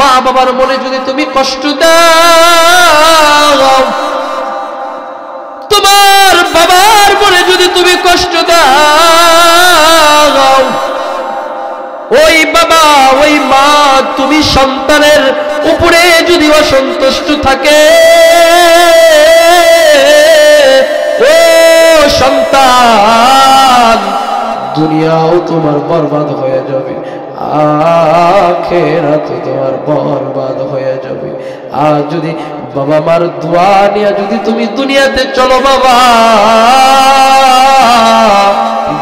মা বাবার মনে যদি তুমি কষ্ট দাও, তোমার বাবার মনে যদি তুমি কষ্ট দাও, ওই বাবা ওই মা তুমি সন্তানের উপরে যদি অসন্তুষ্ট থাকে, ও সন্তান, দুনিয়াও তোমার বরবাদ হয়ে যাবে, আখিরাতও তোমার বরবাদ হয়ে যাবে। আর যদি বাবা মার দোয়া নিয়ে যদি তুমি দুনিয়াতে চলো বাবা,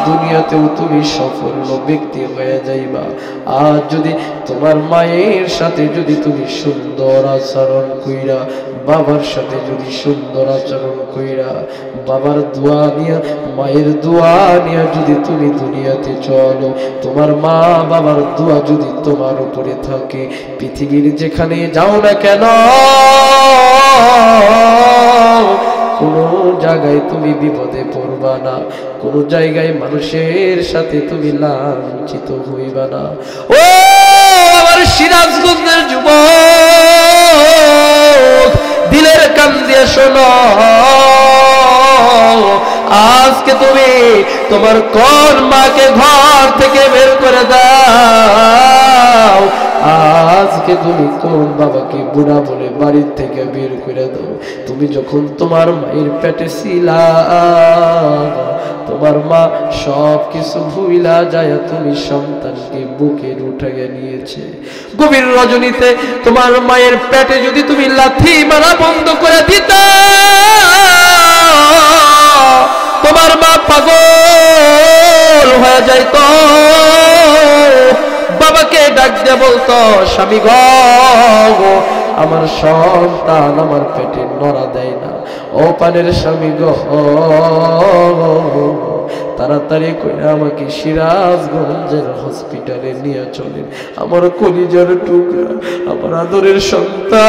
দুনিয়াতেও তুমি সফল ব্যক্তি হয়ে যাইবা। আর যদি তোমার মায়ের সাথে যদি তুমি সুন্দর আচরণ কইরা, বাবার সাথে যদি সুন্দর আচরণ কইরা, বাবার দোয়া নিয়ে মায়ের দোয়া নিয়ে যদি তুমি দুনিয়াতে চলো, তোমার মা বাবার দোয়া যদি তোমার উপরে থাকে, পৃথিবীর যেখানে যাও না কেন কোনো জায়গায় তুমি বিপদে পড়বা না, কোনো জায়গায় মানুষের সাথে তুমি লাঞ্ছিত হইবা না। ও আমার সিরাজগঞ্জের যুবক, দিলের কান দিয়ে শোনো, আজকে তুমি তোমার কোন মাকে ঘর থেকে বের করে দাও, আজকে তুমি কোন বাবাকে বুড়া বলে বাড়ির থেকে বের করে দাও। তুমি যখন তোমার মায়ের পেটে ছিলা, তোমার মা সব কিছু ভুইলা যায় তুমি সন্তানকে বুকে উঠাইয়া নিয়েছে। গভীর রজনীতে তোমার মায়ের পেটে যদি তুমি লাথি মারা বন্ধ করে দিতা, তোমার মা পাগল হয়ে যাইত, বাবাকে ডাক দিয়ে বলতো, স্বামী গো, আমার সন্তান আমার পেটে নড়া দেয় না, ও পানের স্বামী গো, তাড়াতাড়ি করে আমাকে সিরাজগঞ্জের হসপিটালে নিয়ে চলেন, আমার কলিজার টুকরা, আমার আদরের সন্তান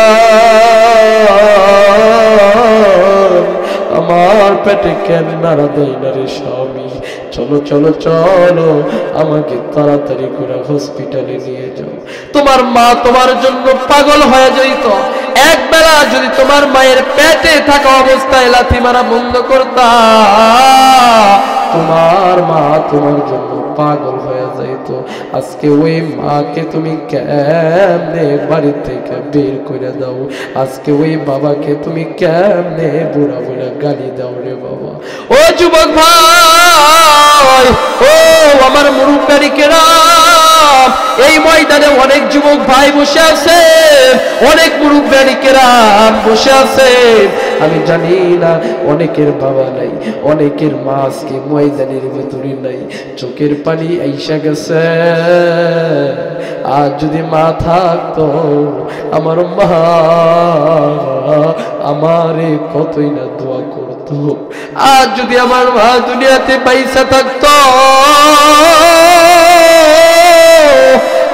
আমার পেটে কেন নাড়া দেয় না রে স্বামী, চলো চলো চলো, আমাকে তাড়াতাড়ি করে হসপিটালে নিয়ে যাও। তোমার মা তোমার জন্য পাগল হয়ে যাইত, এক বেলা যদি তোমার মায়ের পেটে থাকা অবস্থায় লাথি মারা বন্ধ করতা, তোমার মা তোমার জন্য পাগল হয়ে যাইত। আজকে ওই মাকে তুমি কেমনে বাড়ি থেকে বের করে দাও, আজকে ওই বাবাকে তুমি কেমনে বুড়া বুড়া গালি দাও রে বাবা। ও যুবক ভাই, ও আমার মুরব্বিরা, এই ময়দানে অনেক যুবক ভাই বসে আছে, অনেক মুরব্বিরা বসে আছে, আমি জানি না অনেকের বাবা নাই, অনেকের মা আজকে ময়দানের ভিতরে নাই, চোখের পানি আইসা গেছে। আর যদি মা থাকতো, আমার মা আমারে কতই না দোয়া করতো। আর যদি আমার মা দুনিয়াতে পয়সা থাকতো,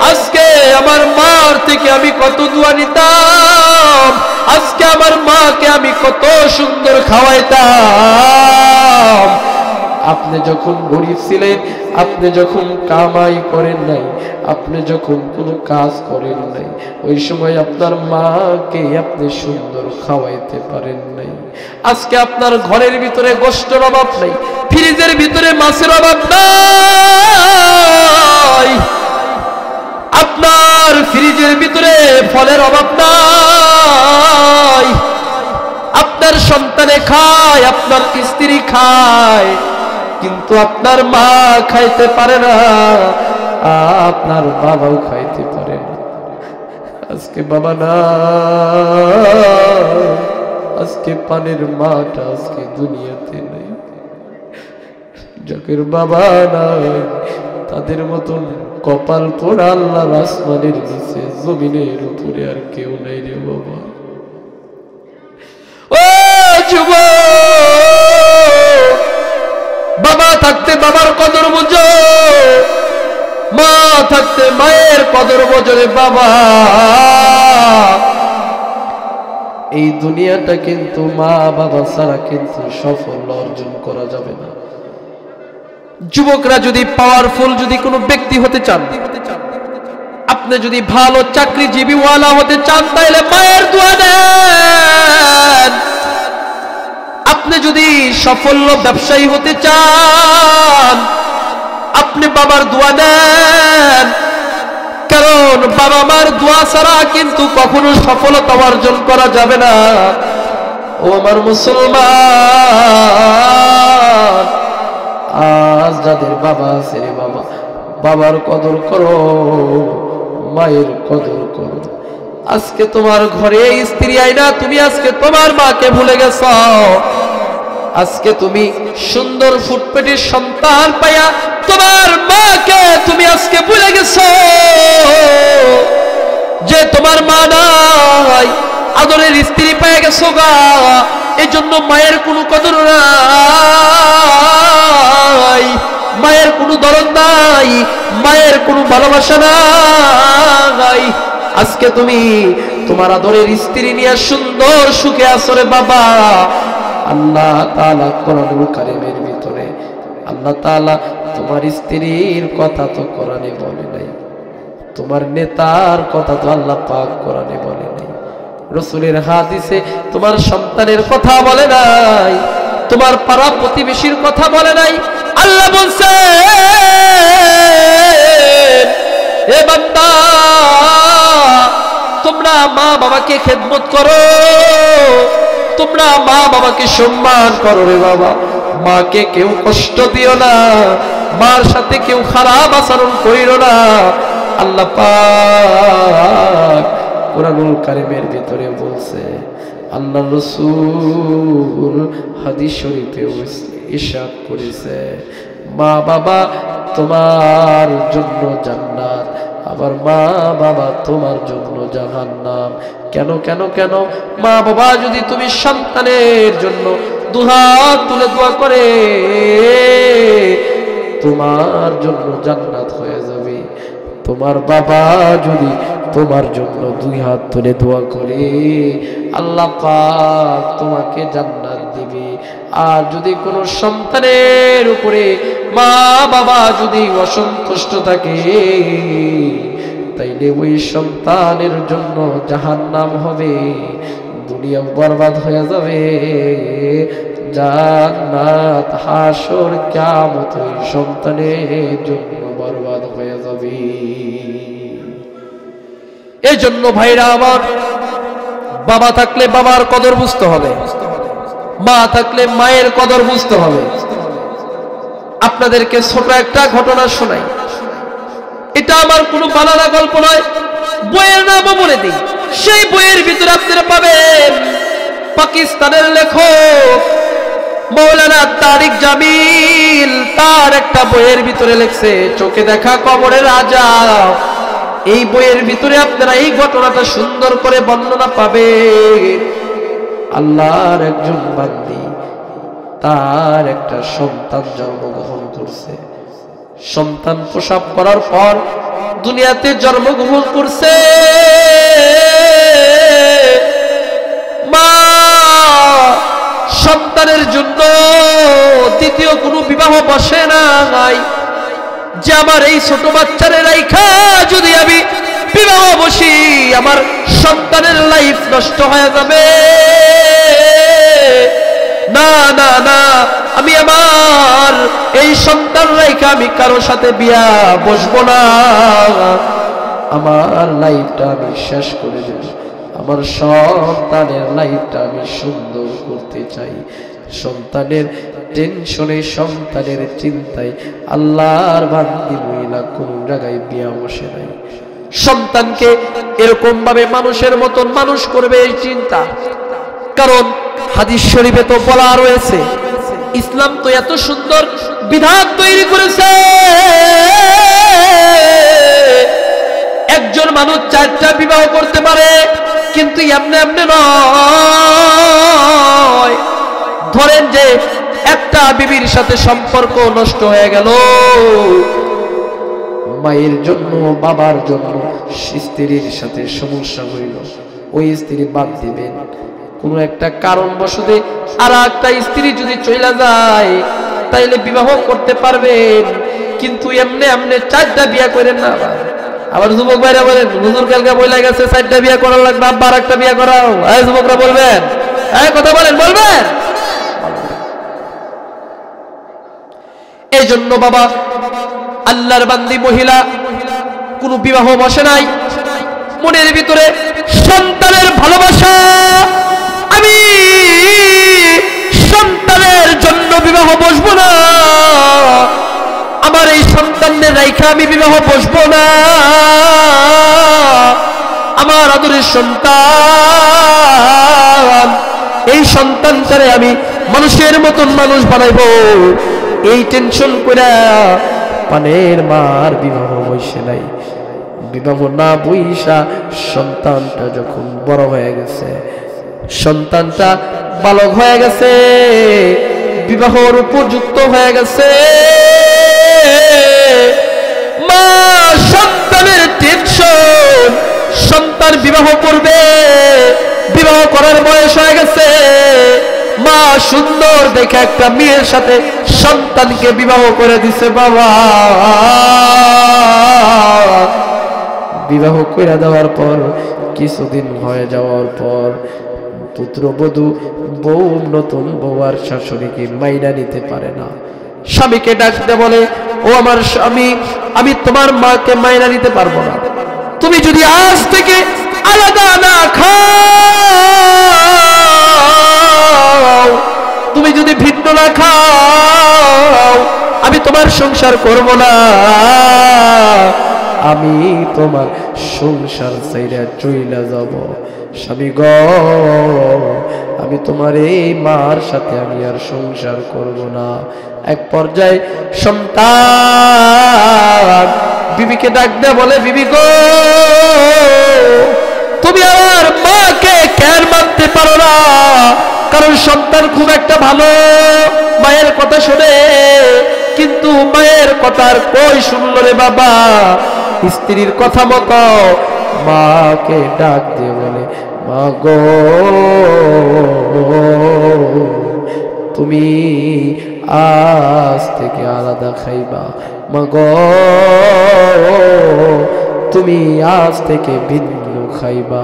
আজকে আমার মার থেকে আমি কত দোয়া নিতাম, আজকে আমার মাকে আমি কত সুন্দর খাওয়াইতাম। আপনি যখন গরিব ছিলেন, আপনি যখন কামাই করেন নাই, আপনি যখন কোনো কাজ করেন নাই, ওই সময় আপনার মাকে আপনি সুন্দর খাওয়াইতে পারেন নাই। আজকে আপনার ঘরের ভিতরে গোশতের অভাব নাই, ফ্রিজের ভিতরে মাছের অভাব নাই, আপনার ফ্রিজের ভিতরে ফলের অভাব নাই, আপনার সন্তানে খায়, আপনার স্ত্রী খায়, কিন্তু আপনার মা খাইতে পারে না, আপনার বাবাও খাইতে পারে না। আজকে বাবা না, আজকে পানের মাটা আজকে দুনিয়াতে নেই, যাদের বাবা নাই তাদের মতন কপাল পোড়া আল্লাহর আসমানের নিচে জমিনের উপরে আর কেউ নাই রে বাবা। ও যুবক, বাবা থাকতে বাবার কদর বুঝো, মা থাকতে মায়ের কদর বুঝো রে বাবা। এই দুনিয়াটা কিন্তু মা বাবা ছাড়া কিন্তু সাফল্য অর্জন করা যাবে না। যুবকরা যদি পাওয়ারফুল যদি কোনো ব্যক্তি হতে চান, আপনি যদি ভালো চাকরিজীবীওয়ালা হতে চান তাহলে মায়ের দোয়া দেন। আপনি যদি সফল ব্যবসায়ী হতে চান আপনি বাবার দোয়া দেন, কারণ বাবা মার দোয়া ছাড়া কিন্তু কখনো সফলতা অর্জন করা যাবে না। ও আমার মুসলমান, আজ যাদের বাবা আছে রে বাবা, বাবার কদর করো, মায়ের কদর করো। আজকে তোমার ঘরে স্ত্রী আইনা তুমি আজকে তোমার মাকে ভুলে গেছ। আজকে তুমি সুন্দর ফুটপেটের সন্তান পাইয়া তোমার মাকে তুমি আজকে ভুলে গেছ, যে তোমার মা নাই, আদরের স্ত্রী পেয়ে গেছো গা, এজন্য মায়ের কোনো কদর নাই, মায়ের কোনো দরদ নাই, মায়ের কোনো ভালোবাসা নাই। আজকে তুমি তোমার আদরের স্ত্রী নিয়ে সুন্দর সুখে আছো রে বাবা। আল্লাহ তাআলা কোরআনুল কারীমের ভিতরে আল্লাহ তাআলা তোমার স্ত্রীর কথা তো কোরআনে বলে নাই, তোমার নেতার কথা তো আল্লাহ পাক কোরআনে বলে নাই, রাসূলের হাদিসে তোমার সন্তানের কথা বলে নাই, তোমার পাড়া প্রতিবেশীর কথা বলে নাই। আল্লাহ বলছে, এ বান্দা তোমরা মা বাবাকে খেদমত করো, তোমরা মা বাবাকে সম্মান করো রে বাবা। মাকে কেউ কষ্ট দিও না, মার সাথে কেউ খারাপ আচরণ করিও না। আল্লাহ পাক কোরআনুল কারীমের ভিতরে বলছে, আল্লাহর রাসূল হাদিস শরীফে ইরশাদ করেছে, মা বাবা তোমার জন্য জান্নাত, আবার মা বাবা তোমার জন্য জাহান্নাম। কেন কেন কেন? মা বাবা যদি তুমি সন্তানের জন্য দুহাত তুলে দোয়া করে তোমার জন্য জান্নাত হয়ে যাবে। তোমার বাবা যদি তোমার জন্য দুই হাত তুলে দোয়া করে আল্লাহ পাক তোমাকে জান্নাত দিবে। আর যদি কোনো সন্তানের উপরে মা বাবা যদি অসন্তুষ্ট থাকে তাইলে ওই সন্তানের জন্য জাহান্নাম হবে, দুনিয়া বরবাদ হয়ে যাবে, জান্নাত হাসর কিয়ামত ওই সন্তানের জন্য বরবাদ হয়ে যাবে। এই জন্য ভাইরা আমার, বাবা থাকলে বাবার কদর বুঝতে হবে, মা থাকলে মায়ের কদর বুঝতে হবে। আপনাদেরকে ছোট একটা ঘটনা শোনাই, এটা আমার কোনো বানানা গল্প নয়, বইয়ের নামও বলে দিই। সেই বইয়ের ভিতরে আপনারা পাবেন পাকিস্তানের লেখক মৌলানা তারিক জামিল, তার একটা বইয়ের ভিতরে লিখছে চোখে দেখা কবরের আযাব। এই বইয়ের ভিতরে আপনারা এই ঘটনাটা সুন্দর করে বর্ণনা পাবেন। আল্লাহর একজন বান্দী, তার একটা সন্তান জন্মগ্রহণ করছে। সন্তান প্রসব করার পর দুনিয়াতে জন্মগ্রহণ করছে। মা সন্তানের জন্য দ্বিতীয় কোনো বিবাহ বসে নাই, যে আমার এই ছোট বাচ্চারে রাইখা যদি আমি বিবাহ বসি আমার সন্তানের লাইফ নষ্ট হয়ে যাবে। না না না, আমি আমার এই সন্তান রাইখা আমি কারো সাথে বিয়া বসবো না, আমার লাইফটা আমি শেষ করে দেব, আমার সন্তানের লাইফটা আমি সুন্দর করতে চাই। সন্তানের টেনশনে, সন্তানের চিন্তায় আল্লাহর বান্দি মহিলা কোন জায়গায় বিয়া বসে নাই। সন্তানকে এরকম ভাবে মানুষের মতন মানুষ করবে এই চিন্তা। কারণ হাদিস শরীফে তো বলা রয়েছে, ইসলাম তো এত সুন্দর বিধান তৈরি করেছে, একজন মানুষ 4টা বিবাহ করতে পারে, কিন্তু এমনি এমনি নয়। ধরেন যে একটা বিবির সাথে সম্পর্ক নষ্ট হয়ে গেল, মায়ের জন্য বাবার জন্য স্ত্রীর সাথে সমস্যা হইল, ওই স্ত্রী বাদ দিবেন। কোনো একটা কারণবশতে আর একটা স্ত্রী যদি চলে যায় তাইলে বিবাহ করতে পারবেন, কিন্তু এমনি এমনি 4টা বিয়া করেন না। আবার যুবক ভাইরা বলেন হুজুর কালকে বইলা গেছে 4টা বিয়ে করার লাগবে, আব্বা আরেকটা বিয়ে করাও। এই যুবকরা বলবেন, এই কথা বলেন, বলবেন? এই জন্য বাবা, আল্লাহর বান্দি মহিলা কোনো বিবাহ বসে নাই, মনের ভিতরে সন্তানের ভালোবাসা, আমি সন্তানের জন্য বিবাহ বসবো না, আমার এই সন্তানের রাইখা আমি বিবাহ বসবো না, আমার আদরের সন্তান, এই সন্তানটারে আমি মানুষের মতন মানুষ বানাইবো, এই টেনশন করে পানের মার বিবাহ বসে নাই। বিবাহ না বইসা সন্তানটা যখন বড় হয়ে গেছে, সন্তানটা বালক হয়ে গেছে, বিবাহর উপযুক্ত হয়ে গেছে, মা সন্তানের টেনশন, সন্তান বিবাহ করবে, বিবাহ করার বয়স হয়ে গেছে, মা সুন্দর দেখে একটা মেয়ের সাথে সন্তানকে বিবাহ করে দিছে। বাবা বিবাহ করে দেওয়ার পর কিছুদিন হয়ে যাওয়ার পর পুত্রবধূ বউ, নতুন বউ আর শাশুড়িকে মাইনা নিতে পারে না। স্বামীকে ডাকতে বলে, ও আমার স্বামী, আমি তোমার মাকে মাইনা নিতে পারবো না, তুমি যদি আজ থেকে আলাদা না খাও, তুমি যদি ভিন্ন না খাও, আমি তোমার সংসার করব না, আমি তোমার সংসার ছেড়ে চইলা যাব। স্বামী গো, আমি তোমার এই মার সাথে আমি আর সংসার করব না। এক পর্যায়ে সন্তান বিবিকে ডাক দেয়, বলে, বিবি গো, তুমি আমার মাকে কেন মানতে পারো না? কারণ সন্তান খুব একটা ভালো, মায়ের কথা শোনে, কিন্তু মায়ের কথার কই শুনল রে বাবা। স্ত্রীর কথা মতো মাকে ডাক দিয়ে বলে, মা গো, তুমি আজ থেকে আলাদা খাইবা, মা গো, তুমি আজ থেকে ভিন্ন খাইবা,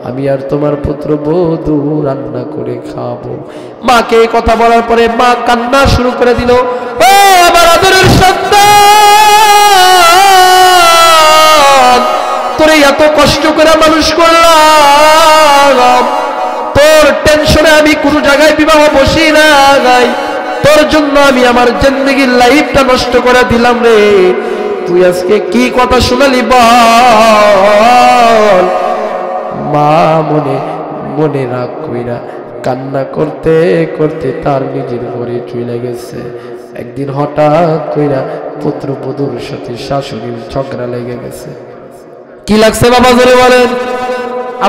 আমি আর তোমার পুত্রবধূ রান্না করে খাবো। মাকে এই কথা বলার পরে মা কান্না শুরু করে দিল। ও আমার আদরের সন্তান, তোরে এত কষ্ট করে মানুষ করলাম, তোর টেনশনে আমি কোনো জায়গায় বিবাহ বসি না গাই, তোর জন্য আমি আমার জিন্দেগির লাইফটা নষ্ট করে দিলাম রে, তুই আজকে কি কথা শোনালি বল? মা মনে মনে রাগ কইরা কান্না করতে করতে তার নিজের ঘরে চলে গেছে। একদিন হঠাৎ কইরা পুত্রবধূর সাথে শাশুড়ির ঝগড়া লেগে গেছে। কি লাগছে বাবা জোরে বলেন?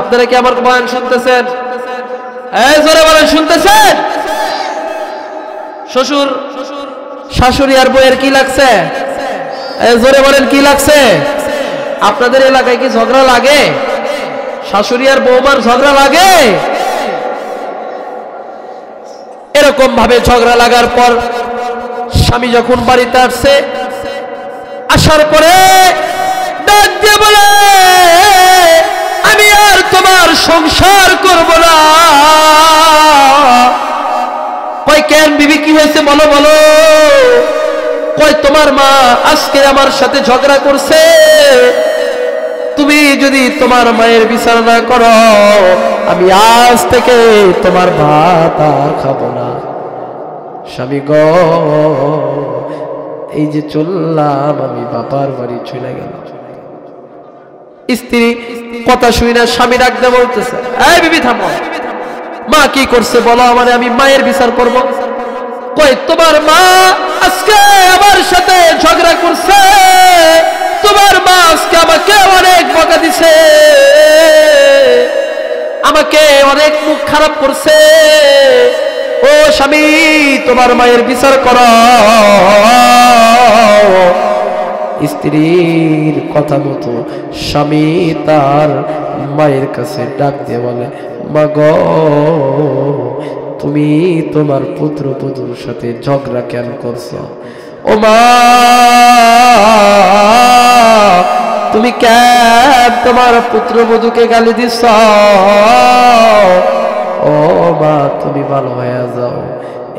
আপনারা কি আমার বয়ান শুনতেছেন? এই জোরে বলেন, শুনতেছেন? শ্বশুর শাশুড়ি আর বউয়ের কি লাগছে? এই জোরে বলেন, কি লাগছে? আপনাদের এলাকায় কি ঝগড়া লাগে? শাশুড়ি আর বৌমার ঝগড়া লাগে? এরকম ভাবে ঝগড়া লাগার পর স্বামী যখন বাড়িতে আসছে, আসার পরে ডাক দিয়ে বলে, আমি আর তোমার সংসার করব না। কই কেন বিবি, কি হয়েছে বলো বলো? কই তোমার মা আজকে আমার সাথে ঝগড়া করছে, তুমি যদি তোমার মায়ের বিচার না করো, আমি আজ থেকে তোমার ভাত আর খাবো না। স্বামী গো, এই যে চললাম, আমি বাবার বাড়ি চলে গেলাম। স্ত্রী কথা শুই না, স্বামী ডাকতে বলতেছে, এই বিবি থামো, মা কি করছে বলো আমারে, আমি মায়ের বিচার করব। কই তোমার মা আজকে আমার সাথে ঝগড়া করছে, তোমার মা আজকে আমাকে অনেক বকা দিছে, আমাকে অনেক মুখ খারাপ করছে। ও স্বামী, তোমার মায়ের বিচার করো। স্ত্রীর কথা মতো স্বামী তার মায়ের কাছে ডাক দিয়ে বলে, মা গো, তুমি তোমার পুত্রবধূর সাথে ঝগড়া কেন করছো? ও মা, তুমি কেন তোমার পুত্রবধূকে গালি দিছ? ও মা তুমি ভালো হয়ে যাও।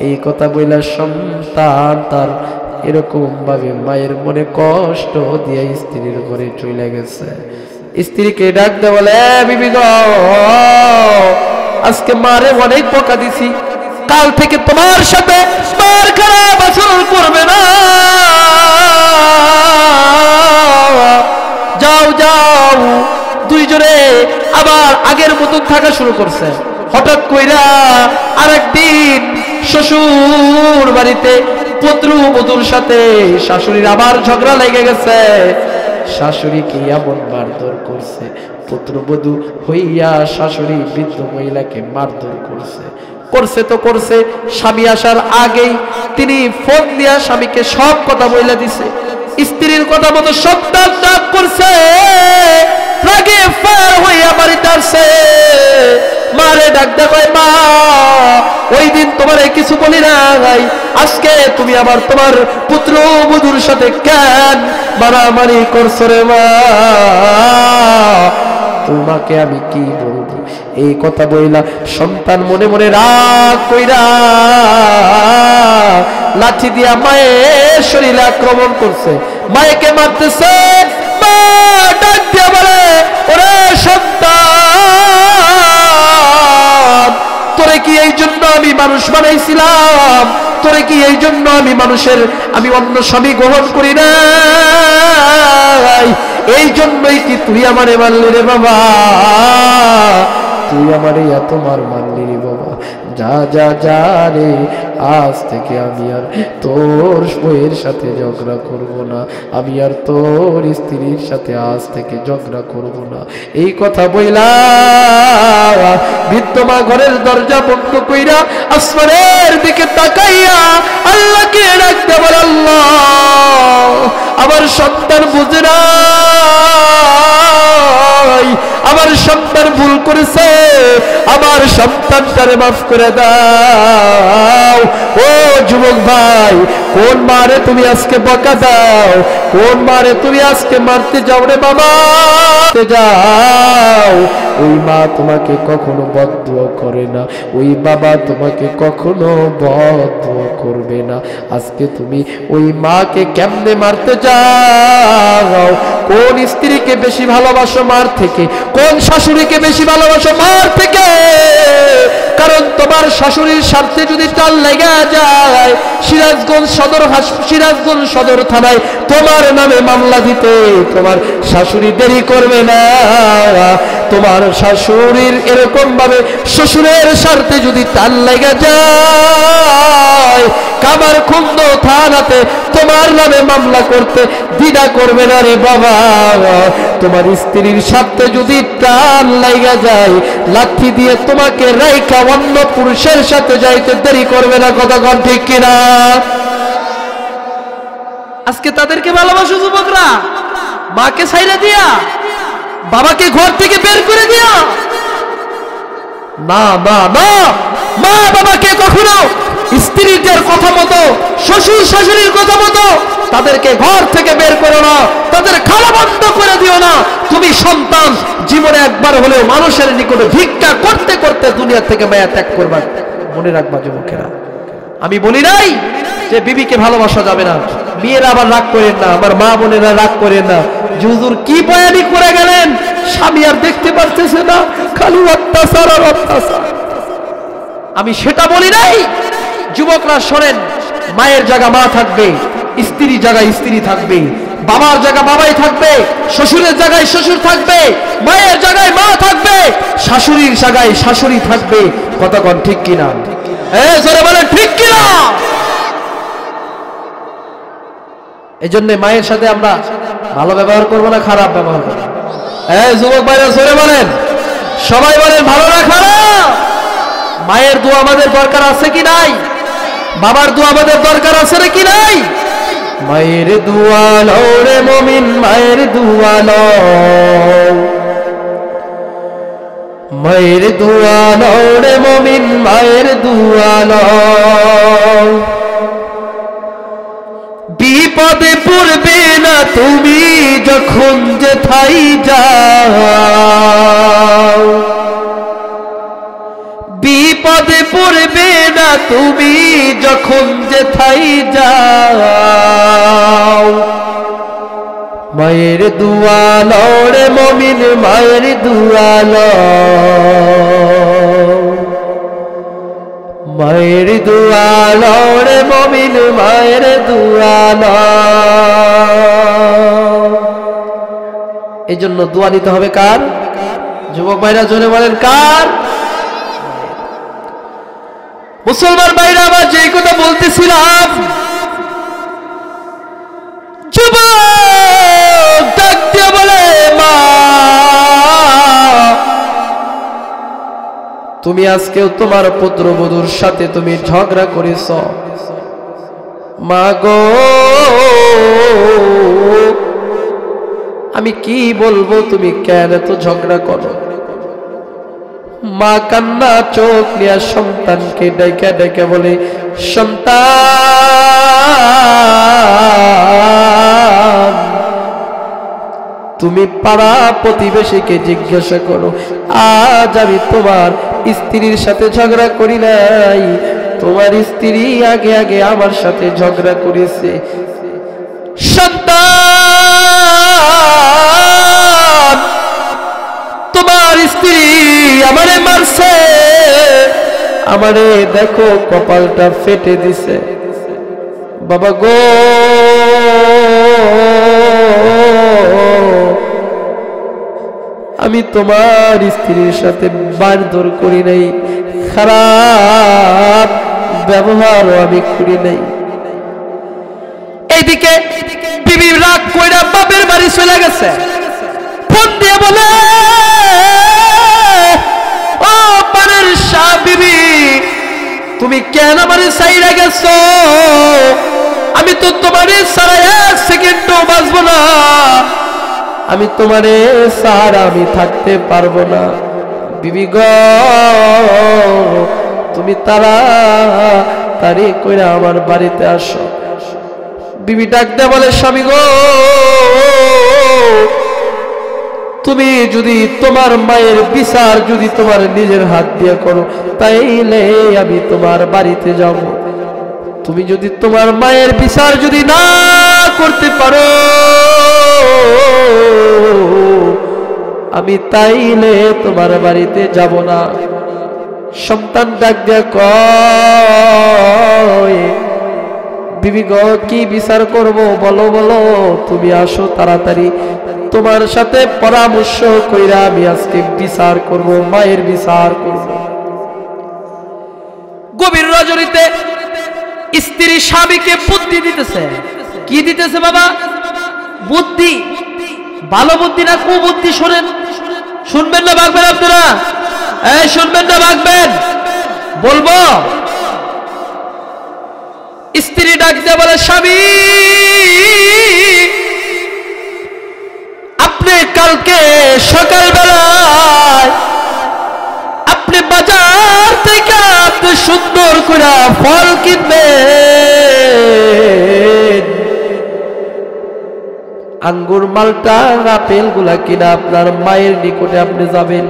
এই কথা বইলা সন্তান তার এরকম ভাবে মায়ের মনে কষ্ট দিয়ে স্ত্রীর ঘরে চলে গেছে। স্ত্রীকে ডাক দে বলে, বিবি গো, আজকে মারে অনেক বকা দিছি, কাল থেকে তোমার সাথে মার খারাপ আচরণ করবে না। যাও যাও। দুইজনে আবার আগের মতন থাকা শুরু করছে। হঠাৎ কইরা আরেকদিন শ্বশুর বাড়িতে পুত্রবধূর সাথে শাশুড়ির আবার ঝগড়া লেগে গেছে। শাশুড়িকে এমন মারধর করছে, পুত্রবধূ হইয়া শাশুড়ি বৃদ্ধ মহিলাকে মারধর করছে। করছে তো করছে, স্বামী আসার আগেই তিনি ফোন দিয়া স্বামীকে সব কথা বলে দিছে। স্ত্রীর কথা মতো সব ডাক করছে। রাগে ফার হইয়া বাড়িতে আসছে। মারে ডাক দে কয়, মা ওই দিন তোমারে কিছু বলি নাই, আজকে তুমি আবার তোমার পুত্রবধূর সাথে কেন মারামারি করছো রে মা? তোমাকে আমি কি বলবো? এই কথা বইলা সন্তান মনে মনে রাগ কইরা লাঠি দিয়া মায়ের শরীরে আক্রমণ করছে, মায়েকে মারতেছে। মা ডাক দিয়া বলে, ওরে সন্তান, তোরে কি এই জন্য আমি মানুষ বানাইছিলাম? তোরে কি এই জন্য আমি অন্য স্বামী গ্রহণ করি না? এই জন্যই কি তুই আমারে মারলি রে বাবা? তুই আমারে এত মারলি রে বাবা? যা যা যা রে, আজ থেকে আমি আর তোর বউয়ের সাথে ঝগড়া করব না, আমি আর তোর স্ত্রীর সাথে আজ থেকে ঝগড়া করব না। এই কথা বইলা বৃদ্ধ মা ঘরের দরজা বন্ধ কইরা আসমানের দিকে তাকাইয়া আল্লাহকে ডাকতে বলে, আল্লাহ আমার সন্তান বুঝে না, আমার সন্তান ভুল করেছে, আমার সন্তানটারে মাফ করে দাও। ও যুবক ভাই, কোন মারে তুমি আজকে বকা দাও? কোন মারে তুমি আজকে মারতে যাও রে বাবা? যাও, ওই মা তোমাকে কখনো বদদুয়া করে না, ওই বাবা তোমাকে কখনো বদদুয়া করবে না। আজকে তুমি ওই মাকে কেমনে মারতে যাও? কোন স্ত্রীকে বেশি ভালোবাসো মার থেকে? কোন শাশুড়িকে বেশি ভালোবাসো মার থেকে? কারণ তোমার শাশুড়ির স্বার্থে যদি টাল লেগে যায়, সিরাজগঞ্জ সদর থানায় তোমার নামে মামলা দিতে তোমার শাশুড়ি দেরি করবে না। তোমার শাশুড়ির এরকম ভাবে শ্বশুরের স্বার্থে যদি টাল লেগে যায়, কামারখুন্দ থানাতে তোমার নামে মামলা করতে দ্বিধা করবে না রে বাবা। তোমার স্ত্রীর স্বার্থে যদি টান লেগে যায়, লাঠি দিয়ে তোমাকে রাইখা অন্য পুরুষের সাথে যাইতে দেরি করবে না। কথা কন ঠিক কিনা? আজকে তাদেরকে ভালোবাসো যুবকরা, মাকে ছাইরা দিয়া, বাবাকে ঘর থেকে বের করে দিয়া। না না না, মা বাবাকে কখনো স্ত্রীদের কথা মতো, শ্বশুর শাশুড়ির কথা মতো তাদেরকে ঘর থেকে বের করো না, তাদের খাওয়া বন্ধ করে দিও না। তুমি সন্তান, জীবনে একবার হলেও মানুষের নিকটে ভিক্ষা করতে করতে দুনিয়া থেকে মায়া ত্যাগ করবা। মনে রাখবা যুবকেরা, আমি বলি নাই যে বিবিকে ভালোবাসা যাবে না। মেয়েরা আবার রাগ করেন না, আমার মা বোনেরা রাগ করেন না। হুজুর কি বয়ানি করে গেলেন, স্বামী আর দেখতে পারতেছে না, খালি অত্যাচার আর অত্যাচার। আমি সেটা বলি নাই। যুবকরা শোনেন, মায়ের জায়গা মা থাকবে, স্ত্রীর জায়গায় স্ত্রী থাকবে, বাবার জায়গা বাবাই থাকবে, শ্বশুরের জায়গায় শ্বশুর থাকবে, মায়ের জায়গায় মা থাকবে, শাশুড়ির জায়গায় শাশুড়ি থাকবে। কথা কন ঠিক কিনা? জোরে বলেন ঠিক কিনা? এই জন্য মায়ের সাথে আমরা ভালো ব্যবহার করবো না খারাপ ব্যবহার করবো? যুবক ভাইরা জোরে বলেন, সবাই বলেন ভালো না খারাপ? মায়ের দোয়া আমাদের দরকার আছে কি নাই? বাবার দোয়া আমাদের দরকার আছে নাকি নাই? মায়ের দোয়া লও রে মুমিন, মায়ের দোয়া লও, মায়ের দোয়া লও রে মুমিন, মায়ের দোয়া লও। বিপদে পড়বে না তুমি যখন যেথাই যাও, বিপদে পড়বে না তুমি যখন যেথাই যাও। মায়ের দুয়া লড়ে মুমিন, মায়ের দুয়া মায়ের দুয়া লড়ে মুমিন, মায়ের দুয়া এই জন্য দোয়া নিতে হবে কার? যুবক ভাইরা জোরে বলেন কার? মুসলমান ভাইরা আবার যে কথা বলতেছিলাম, যুবক ডাক দিয়ে বলে মা তুমি আজকেও তোমার পুত্রবধূর সাথে তুমি ঝগড়া করেছ। মা গো আমি কি বলবো, তুমি কেন এত ঝগড়া করো? মা কান্না চোখ নিয়ে সন্তানকে ডেকে ডেকে বলে, সন্তান তুমি পাড়া প্রতিবেশীকে জিজ্ঞাসা করো, আজ আমি তোমার স্ত্রীর সাথে ঝগড়া করি নাই, তোমার স্ত্রী আগে আগে আমার সাথে ঝগড়া করেছে। সন্তান তোমার স্ত্রী আমারে মারছে, আমারে দেখো কপালটা ফেটে দিছে। বাবা গো আমি তোমার স্ত্রীর সাথে মারধর করি নাই, খারাপ ব্যবহারও আমি করি নাই। এইদিকে বিবি রাগ কইরা বাপের বাড়ি চলে গেছে, ফোন দিয়ে বলে, ও পানের শাহ বিবি তুমি কেন আমারে ছাইরা গেছো? আমি তো তোমারে ছাড়া এক সেকেন্ডও বাঁচবো না, আমি তোমারে ছাড়া আমি থাকতে পারবো না। বিবি গো তুমি তাড়াতাড়ি কইরা আমার বাড়িতে আসো। বিবি ডাক দেয়া বলে, স্বামী গো তুমি যদি তোমার মায়ের বিচার যদি তোমার নিজের হাত দিয়ে করো তাইলে আমি তোমার বাড়িতে যাব। তুমি যদি তোমার মায়ের বিচার যদি না করতে পারো আমি তাইলে তোমার বাড়িতে যাব না। সন্তান ডাক দিয়ে কয়, বিবি গো কি বিচার করব বলো বলো, তুমি আসো তাড়াতাড়ি, তোমার সাথে পরামর্শ কইরা আমি আজকে বিচার করব, মায়ের বিচার করব। গভীর রজনীতে স্ত্রী স্বামীকে বুদ্ধি দিতেছে। কি দিতেছে বাবা? বুদ্ধি। ভালো বুদ্ধি না কুবুদ্ধি? শোনেন, শুনবেন না ভাগবেন আপনারা? এই শুনবেন না ভাগবেন? বলবো। স্ত্রী ডাক দিয়ে বলে, স্বামী আপনি কালকে সকালবেলায় আপনি বাজার থেকে আপনি সুন্দর করে ফল কিনবেন, আঙ্গুর মালটা আপেল গুলা কিনা আপনার মায়ের নিকটে আপনি যাবেন।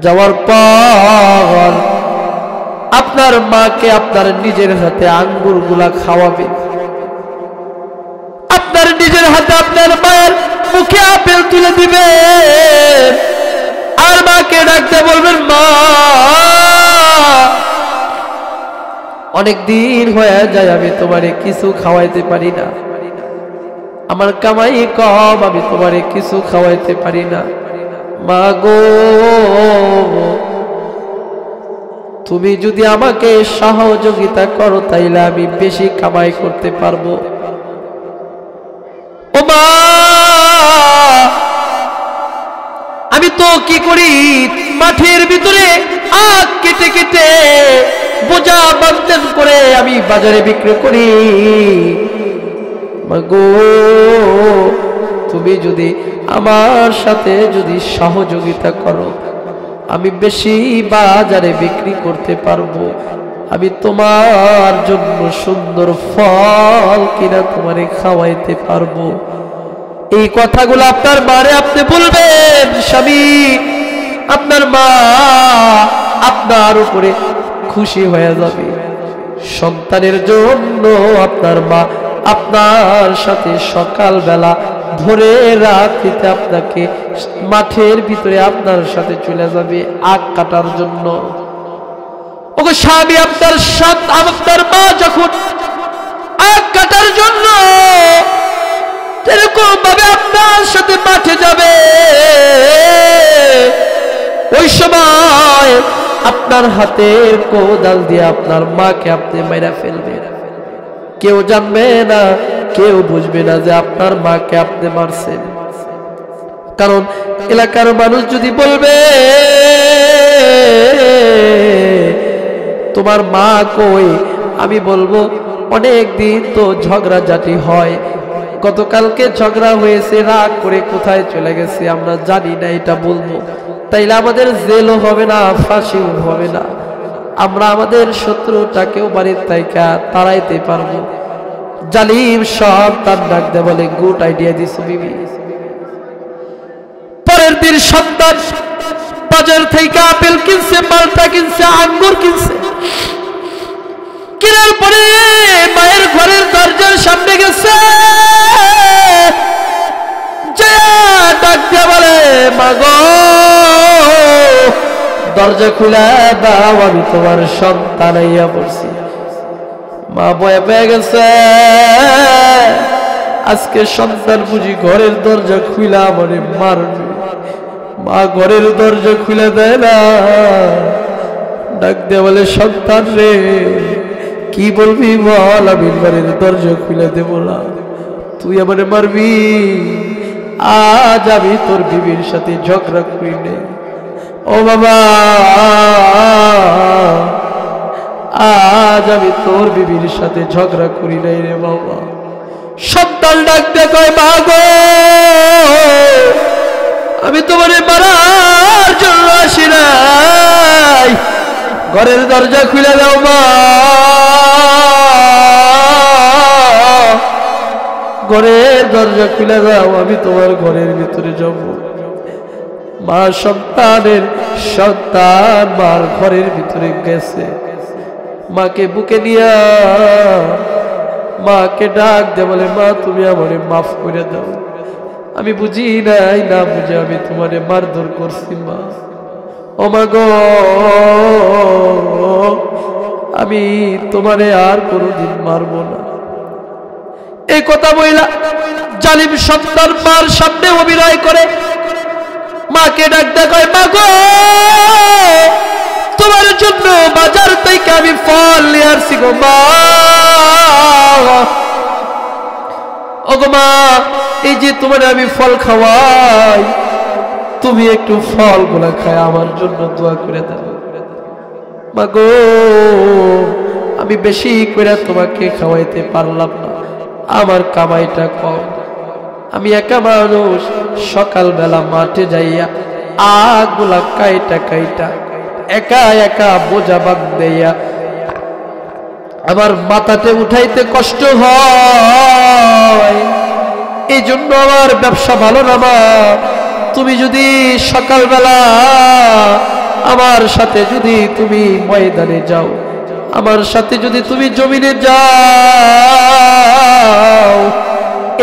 যাওয়ার পর আপনার মাকে আপনার নিজের হাতে আঙ্গুর গুলা খাওয়াবেন, আপনার নিজের হাতে আপনার মায়ের মুখে আপেল তুলে দিবেন, আর মাকে ডাকতে বলবেন, মা অনেক দিন হয়ে যায় আমি তোমারে কিছু খাওয়াইতে পারি না, আমার কামাই কম, আমি তোমারে কিছু খাওয়াইতে পারি না। মা গো তুমি যদি আমাকে সহযোগিতা করো তাইলে আমি বেশি কামাই করতে পারবো। ও মা আমি তো কি করি, মাঠের ভিতরে আখ কেটে কেটে বোঝা বান্ধন করে আমি বাজারে বিক্রি করি। মাগো তুমি যদি আমার সাথে যদি সহযোগিতা করো আমি বেশি বাজারে বিক্রি করতে পারবো। আমি তোমার জন্য সুন্দর ফল কিনা তোমারে খাওয়াইতে পারবো। এই কথাগুলো আপনার মারে আপনি বলবেন। স্বামী, আপনার মা আপনার উপরে খুশি হয়ে যাবে। সন্তানের জন্য আপনার মা আপনার সাথে সকালবেলা ভোরে রাত্রিতে আপনাকে মাঠের ভিতরে আপনার সাথে চলে যাবে আখ কাটার জন্য। ওগো স্বামী, আপনার মা যখন আখ কাটার জন্য এরকম ভাবে আপনার সাথে মাঠে যাবে, ওই সময় আপনার হাতের কোদাল দিয়ে আপনার মাকে আপনি মেরে ফেলবেন। কেউ জানবে না, কেউ বুঝবে না যে আপনার মাকে আপনি মারছেন। কারণ এলাকার মানুষ যদি বলবে তোমার মা কই, আমি বলবো অনেক দিন তো ঝগড়াঝাটি হয়, গতকালকে ঝগড়া হয়েছে, রাগ করে কোথায় চলে গেছে আমরা জানি না, এটা বলবো। তাইলে আমাদের জেলও হবে না, ফাঁসিও হবে না, আমরা আমাদের শত্রুটাকেও বাড়ির থেকে তাড়াইতে পারবো। জালিম সন্তান ডাক দে বলে, গুড আইডিয়া দিছো বিবি। পরের দিন সন্তান বাজার থেকে আপেল কিনছে, মালটা কিনছে, আঙ্গুর কিনছে, কেনার পরে মায়ের ঘরের দরজার সামনে গেছে, ডাক দিয়ে বলে, মা গো দরজা খুলে দাও, আমি তোমার সন্তান আইয়া পড়ছি। মা ভয় পেয়ে গেছে, আজকে সন্তান বুঝি ঘরের দরজা খুলে আমারে মারবে। মা ঘরের দরজা খুলে দেয় না, ডাক দিয়ে বলে, সন্তান রে কি বলবি বল, আমি ঘরের দরজা খুলে দেব না, তুই আমারে মারবি। আজ আমি তোর বিবির সাথে ঝগড়া করি নে। ও বাবা, আজ আমি তোর বিবির সাথে ঝগড়া করি নাই রে বাবা। সন্তান ডাক দিয়ে কয়, মা গো আমি তোমারে মারার জন্য আসি নাই, ঘরের দরজা খুলে দাও মা, ঘরের দরজা খুলে দাও, আমি তোমার ঘরের ভিতরে যাব। মা সন্তান মার ঘরের ভিতরে গেছে, মাকে বুকে নিয়া মাকে ডাক দে বলে, মা তুমি আমারে মাফ করে দাও, আমি বুঝি নাই, না বুঝে আমি তোমারে মারধর করছি মা। ও মা গো, আমি তোমারে আর কোনোদিন মারবো না। এই কথা বইলা জালিম সন্তান মার সামনে অভিনয় করে মাকে ডাক দেখায়, মা গো তোমার জন্য বাজার থেকে আমি ফল নিয়ে আসছি গো মা। ও গো মা, এই যে তোমার আমি ফল খাওয়াই, তুমি একটু ফল গুলা খায় আমার জন্য দোয়া করে দাও। মা গো আমি বেশি করে তোমাকে খাওয়াইতে পারলাম না, আমার কামাইটা কম, আমি একা মানুষ, সকালবেলা মাঠে যাইয়া আগগুলা কাইটা কাইটা একা একা বোঝা বাঁধিয়া আমার মাথাতে উঠাইতে কষ্ট হয়, এই জন্য আমার ব্যবসা ভালো না মা। তুমি যদি সকালবেলা আমার সাথে যদি তুমি ময়দানে যাও, আমার সাথে যদি তুমি জমিনে যাও,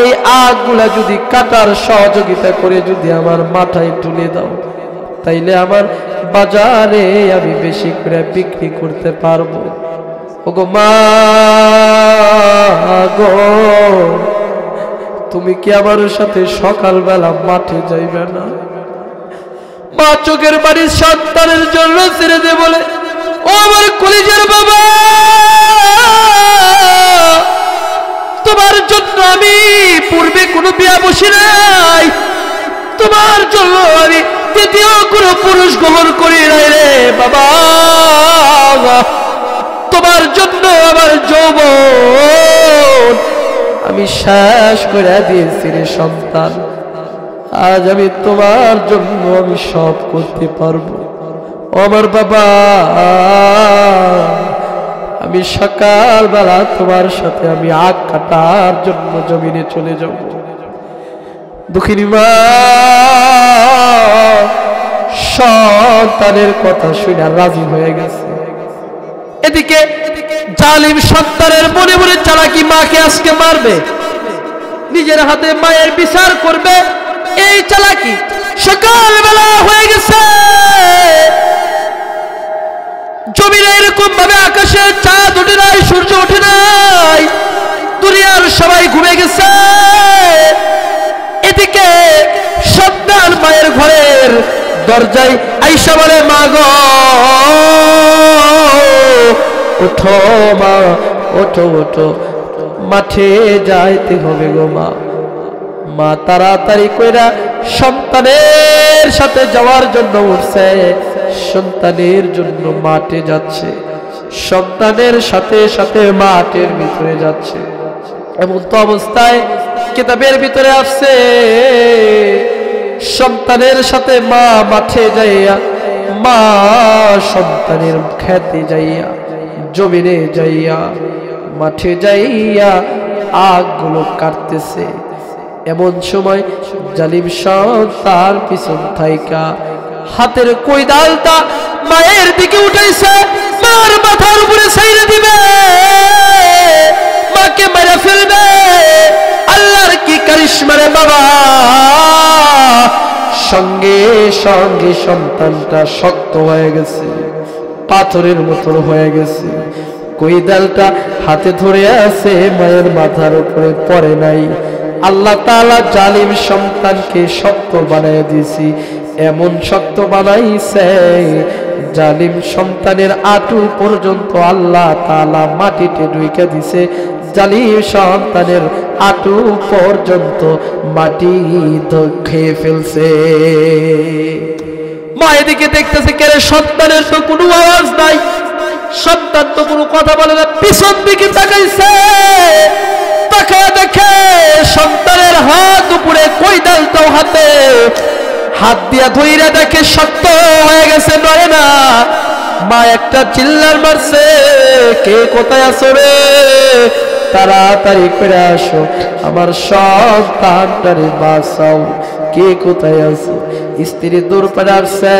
এই আগগুলা যদি কাটার সহযোগিতা করে যদি আমার মাথায় তুলে দাও, তাইলে আমার বাজারে আমি বেশি করে বিক্রি করতে পারবো। ওগো মা গো, তুমি কি আমার সাথে সকালবেলা মাঠে যাইবে না? মা চোখের বাড়ি সন্তানের জন্য ছেড়ে দে বলে, ও আমার কলিজার বাবা, তোমার জন্য আমি পূর্বে কোনো বিয়া বসি নাই, তোমার জন্য আমি দ্বিতীয় কোনো পুরুষ গ্রহণ করি নাই রে বাবা, তোমার জন্য আমার যৌবন আমি শেষ করে দিয়েছি রে সন্তান। আজ আমি তোমার জন্য আমি সব করতে পারবো। আমার বাবা, আমি সকালবেলা তোমার সাথে আমি আখ কাটার জন্য জমিনে চলে যাব। দুঃখিনী মা সন্তানের কথা শুনে রাজি হয়ে গেছে। এদিকে জালিম সন্তানের মনে মনে চালাকি, মাকে আজকে মারবে, নিজের হাতে মায়ের বিচার করবে, এই চালাকি। সকালবেলা হয়ে গেছে, জমিনে এরকম ভাবে আকাশে চাঁদ ওঠে নাই, সূর্য ওঠে নাই, দুনিয়ার সবাই ঘুমে গেছে। এদিকে সন্তান মায়ের ঘরের দরজায় আইসা বলে, মা গো ওঠো মা, ওঠো ওঠো, মাঠে যাইতে হবে গো মা। মা তাড়াতাড়ি কইরা সন্তানের সাথে যাওয়ার জন্য উঠছে, সন্তানের জন্য মাঠে যাচ্ছে, সন্তানের সাথে সাথে মাঠের ভিতরে যাচ্ছে। এমন তো অবস্থায় কিতাবের ভিতরে আসছে, সন্তানের সাথে মা মাঠে যাইয়া, মা সন্তানের খেতে যাইয়া, জমিনে যাইয়া, মাঠে যাইয়া আগগুলো কাটতেছে। এমন সময় জালিম সন্তান পিছন থাইকা হাতের কৈদালটা মায়ের দিকে উঠাইছে, মার মাথার উপরে ছাইড়ে দিবে, মাকে মেরে ফেলবে। আল্লাহর কি কারিশমা রে বাবা! সঙ্গে সঙ্গে সন্তানটা শক্ত হয়ে গেছে, পাথরের মতো হয়ে গেছে। কৈদালটা হাতে ধরে আছে, মায়ের মাথার উপরে পড়ে নাই। আল্লাহ তাআলা জালিম সন্তানকে শক্ত বানায় দিয়েছি, এমন শক্ত বানাইছে জালিম সন্তানের আঁটু পর্যন্ত আল্লাহ তাআলা মাটিতে ঢুকে দিছে। জালিম সন্তানের আঁটু পর্যন্ত মাটি খেয়ে ফেলছে। মা এদিকে দেখতেছে, কেরে সন্তানের তো কোনো আওয়াজ নাই, সন্তান তো কোনো কথা বলে না। পিছন দিকে তাকাইছে, তাকায় দেখে সন্তানের হাত উপরে, কৈদালটাও হাতে, হাত দিয়া ধইরা দেখে শক্ত হয়ে গেছে, নয় না। মা একটা চিল্লার মারছে, কে কোথায় আছো রে? তাড়াতাড়ি করে আসো, আমার সন্তানটারে বাঁচাও, কে কোথায় আছো? স্ত্রী দূর পারে আসছে,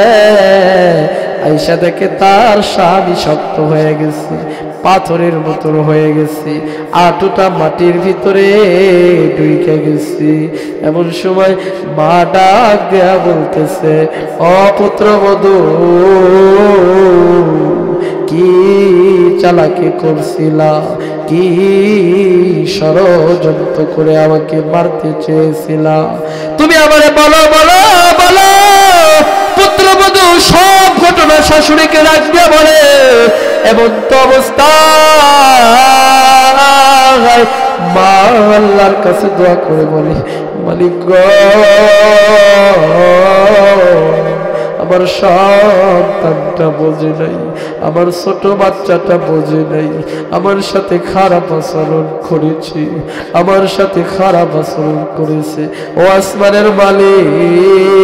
আইসা দেখে তার স্বামী শক্ত হয়ে গেছে, পাথরের মতন হয়ে গেছে, আঁটুটা মাটির ভিতরে ঢুকে গেছে। এমন সময় মা ডাক দেয়া বলতেছে, অপুত্রবধূ কি চালাকি করছিলা, কি ষড়যন্ত্র করে আমাকে মারতে চেয়েছিলা, তুমি আমারে বলো বলো বলো। পুত্রবধূ সব ঘটনা শাশুড়িকে ডাক দিয়ে বলে। এমন তো অবস্থা মা আল্লাহর কাছে দোয়া করে বলে, মালিক গো, আমার সন্তানটা বোঝে নাই, আমার ছোট বাচ্চাটা বোঝে নাই, আমার সাথে খারাপ আচরণ করেছি, আমার সাথে খারাপ আচরণ করেছে। ও আসমানের মালিক,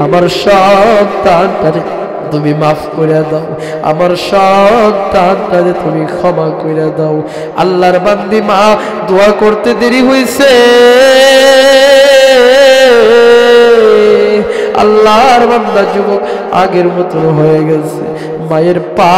আমার সন্তানটারে তুমি মাফ করে দাও, আমার সন্তানটারে তুমি ক্ষমা করে দাও। আল্লাহর বান্দি মা দোয়া করতে দেরি হয়েছে, আল্লাহর বান্দা যুবক আগের মতো হয়ে গেছে, মায়ের পা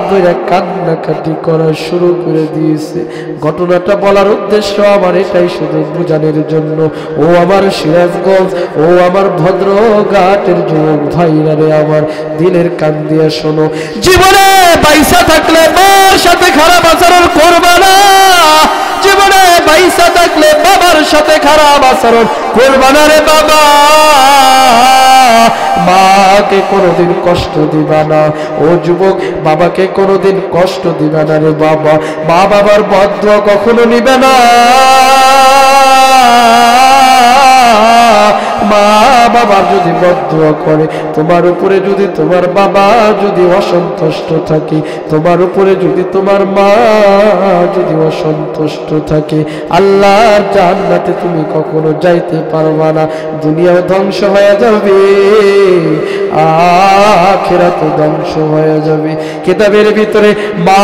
ধরে কান্নাকাটি করা শুরু করে দিয়েছে। ঘটনাটা বলার উদ্দেশ্য আমার এটাই, শুধু বুঝানোর জন্য। ও আমার সিরাজগঞ্জ, ও আমার ভদ্রঘাটের যুবক ভাইরা রে, আমার দিলের কান দিয়ে শোনো, জীবনে পয়সা থাকলে মার সাথে খারাপ আচরণ করবে না, জীবনে পয়সা থাকলে বাবার সাথে খারাপ আচরণ করবে না রে বাবা। মাকে কোনোদিন কষ্ট দিবা না, ও যুবক, বাবাকে কোনোদিন কষ্ট দিবা না রে বাবা। মা বাবার বদদুয়া কখনো নিবে না। মা বাবা যদি বদদুয়া করে তোমার উপরে, যদি তোমার বাবা যদি অসন্তুষ্ট থাকে, তোমার উপরে যদি তোমার মা যদি অসন্তুষ্ট থাকে, আল্লাহর জান্নাতে তুমি কখনো যাইতে পারবা না, দুনিয়াও ধ্বংস হয়ে যাবে, আখিরাত ধ্বংস হয়ে যাবে। কিতাবের ভিতরে মা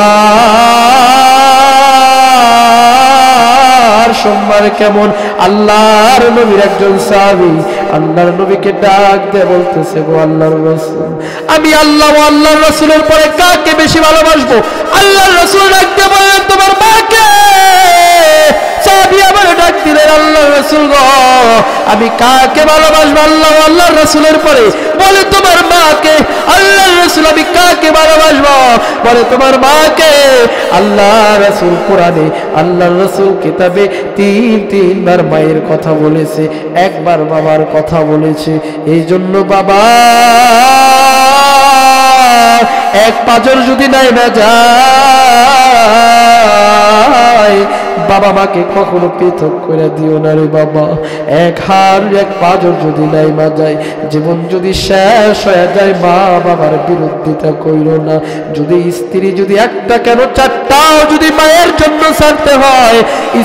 সম্মান কেমন, আল্লাহর নবীর একজন সাহাবী আল্লাহর নবীকে ডাক দিয়ে বলতেছে, গো আল্লাহর রাসূল, আমি আল্লাহ ও আল্লাহর রাসূলের পরে কাকে বেশি ভালোবাসবো? আল্লাহর রাসূল ডাক দিয়ে বললেন, তোমার মাকে। সাহাবী আবার ডাক দিলেন, আল্লাহর রাসূল গো, আমি কাকে ভালোবাসবো আল্লাহ ও আল্লাহর রাসূলের পরে? বলে তোমার মাকে। আল্লাহর রাসূল, আমি কাকে ভালোবাসবো? বলে তোমার মাকে। আল্লাহ রাসূল কোরআনে, আল্লাহর রাসূল কিতাবে তিনবার মায়ের কথা বলেছে, একবার বাবার কথা বলেছে। এই জন্য বাবা এক পাঁজর যদি নাই না যায়, বাবা মাকে কখনো পৃথক করে দিও না রে বাবা। এক হার এক পাঁজর যদি নাই মা যায়, জীবন যদি শেষ হয়ে যায়, মা বাবার বিরোধিতা কইরো না। যদি স্ত্রী যদি একটা কেন চারটাও যদি মায়ের জন্য ছাড়তে হয়,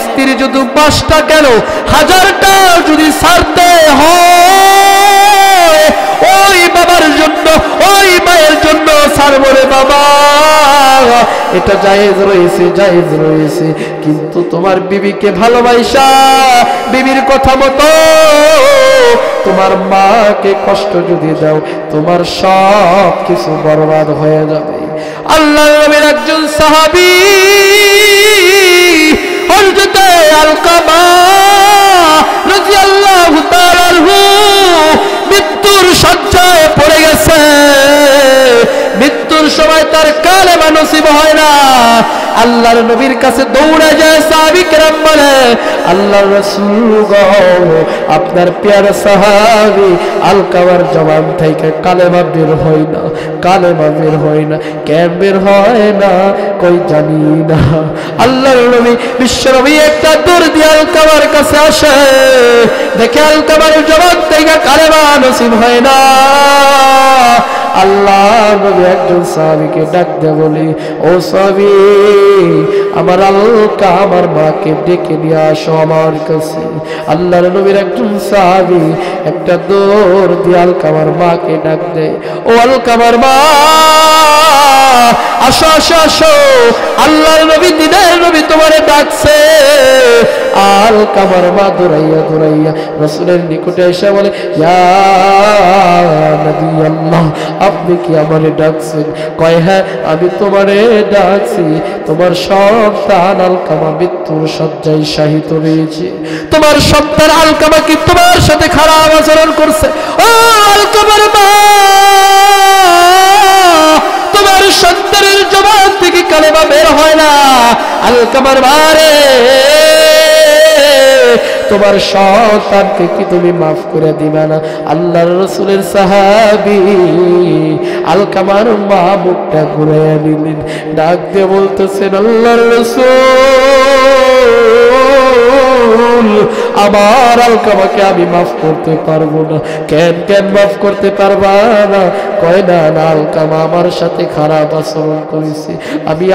স্ত্রী যদি 5টা কেন 1000টাও যদি ছাড়তে হয়, ওই বাবার জন্য ওই মায়ের জন্য ছাড়বো রে বাবা। এটা জায়েজ রয়েছে, জায়েজ রয়েছে। কিন্তু তোমার বিবিকে ভালোবাসা, বিবির কথা মতো তোমার মাকে কষ্ট যদি দাও, তোমার সব কিছু বরবাদ হয়ে যাবে। আল্লাহর নবীর একজন সাহাবী হযরত আলকামা রাদিয়াল্লাহু তাআলা আনহু মৃত্যুর শয্যায় পড়ে গেছে। মৃত্যুর সময় তার কালেমা নসিব হয় না। আল্লাহর নবীর কাছে দৌড়ে যায় সাহাবী কেরাম, বলে আল্লাহর রাসূল গো, আপনার প্যারা সাহাবী আলকামার জবান থেকে কালেমা বের হয় না, কালেমা বের হয় না। কেন বের হয় না কই জানি না। আল্লাহর নবী বিশ্বনবী একটা দূর দিয়ে আলকামার কাছে আসে, দেখে আলকামার জবান থেকে কালেমা নসিব হয় না। আল্লাহ নবী একজন সাহাবীকে ডাক দিয়ে বলি, ও সাহাবী, আমার আলকামার মাকে ডেকে নিয়ে আসো আমার কাছে। আল্লাহর নবীর একজন সাহাবী একটা দৌড় দিয়ে আলকামার মাকে ডাক দেয়, ও আলকামার মা, আসো আসো আসো, আল্লাহর নবী দিনের নবী তোমারে ডাকছে। আলকামার মা দৌড়াইয়া দৌড়াইয়া রাসূলের নিকটে এসে বলে, ইয়া নবী আল্লাহ, আপনি কি আমারে ডাকছেন? কয়, হ্যাঁ আমি তোমারে ডাকছি। তোমার সন্তান আলকামা মৃত্যুর শয্যায় শায়িত রয়েছে। তোমার সন্তান আলকামা কি তোমার সাথে খারাপ আচরণ করছে? ও আলকামার মা, তোমার সন্তানের জবান থেকে কালেমা বের হয় না। আলকামার মারে, তোমার সন্তানকে কি তুমি মাফ করে দিবা না? আল্লাহর রাসূলের সাহাবী আলকামার মা মুখটা ঘুরাইয়া নিলেন, ডাক দিয়ে বলতেছেন, আল্লাহর রাসূল, আমার আলকামাকে আমি মাফ করতে পারবো না। কেন কেন মাফ করতে পারবা না? কয়, না না, আলকামা আমার সাথে খারাপ আচরণ করেছে, আমি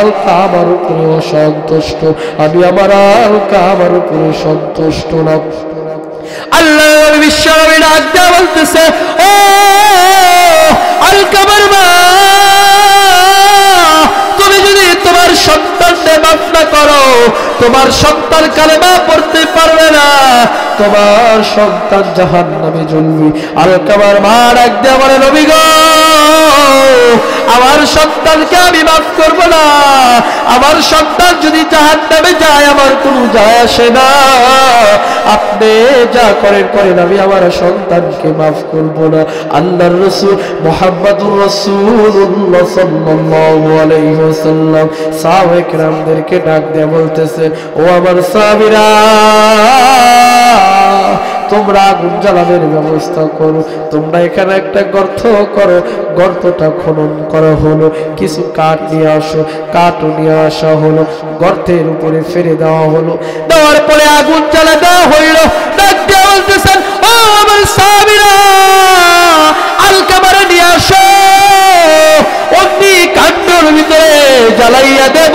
আলকামার উপরে অসন্তুষ্ট, আমি আমার আলকামার উপরে সন্তুষ্ট না। আল্লাহ বিশ্বনবী ডাক দিয়ে বলতেছে, ও আলকামার মা, তুমি যদি তোমার সন্তানকে মাফ না করো, তোমার সন্তান কালেমা পড়তে পারবে না, তোমার সন্তান জাহান্নামে জ্বলবে। আলকামার মা ডাক দিয়ে বলে, নবী গো, আমার সন্তানকে আমি মাফ করব না। আমার সন্তান যদি জাহান্নামে যায়, আমার কোনো যায় আসে না। আপনি যা করেন করেন, আমি আমার সন্তানকে মাফ করব না। আল্লাহর রাসূল মুহাম্মদুর রাসূলুল্লাহ সাল্লাল্লাহু আলাইহি ওয়াসাল্লাম সাহাবায়ে কেরামদেরকে ডাক দিয়ে বলতেছেন, ও আমার সাহাবীরা, তোমরা আগুন জ্বালানোর ব্যবস্থা করো। তোমরা এখানে একটা গর্ত করো, গর্তটা খনন করা হলো, কিছু কাঠ নিয়ে আসো, কাঠও নিয়ে আসা হলো, গর্তের উপরে ফেলে দেওয়া হলো। দেওয়ার পরে আগুন জ্বালা দেওয়া হইল। ডাক দিয়ে বলতেছেন, ও আমার সাহাবীরা, আলকামারে নিয়ে আসো, অগ্নি কাণ্ডের ভিতরে জ্বালাইয়া দেব।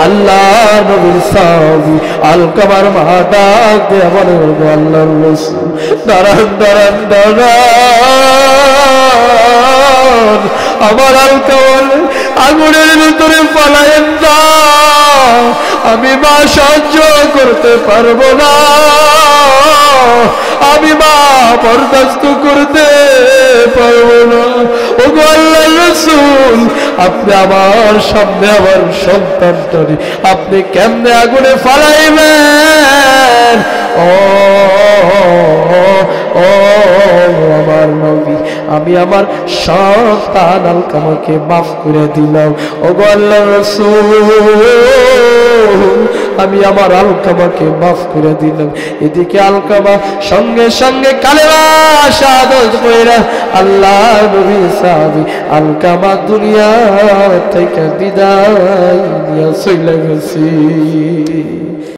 আল্লাহ নবীর সাহাবী আলকামার মা ডাক দিয়ে বলে, আল্লাহর রাসূল, দাঁড়ান দাঁড়ান দাঁড়ান, জীবন আমার আলকামার আগুনের ভিতরে ফালায়েন না, আমি মা সহ্য করতে পারবো না, আমি মা বরদাস্ত করতে পারবো না। ওগো আল্লাহর রাসূল, আপনি আমার সামনে আমার সন্তানটারে আপনি কেমনে আগুনে ফালাইবেন? ও ও আমার নবী, আমি আমার সন্তান আলকামাকে মাফ করে দিলাম। ওগো আল্লাহর রাসূল, আমি আমার আলকামাকে মাফ করে দিলাম। এদিকে আলকামা সঙ্গে সঙ্গে কালেমা শাহাদাত কইরা আল্লাহ নবী সাহাবী আলকামা দুনিয়া থেকে বিদায় নিয়ে চলে গেছে।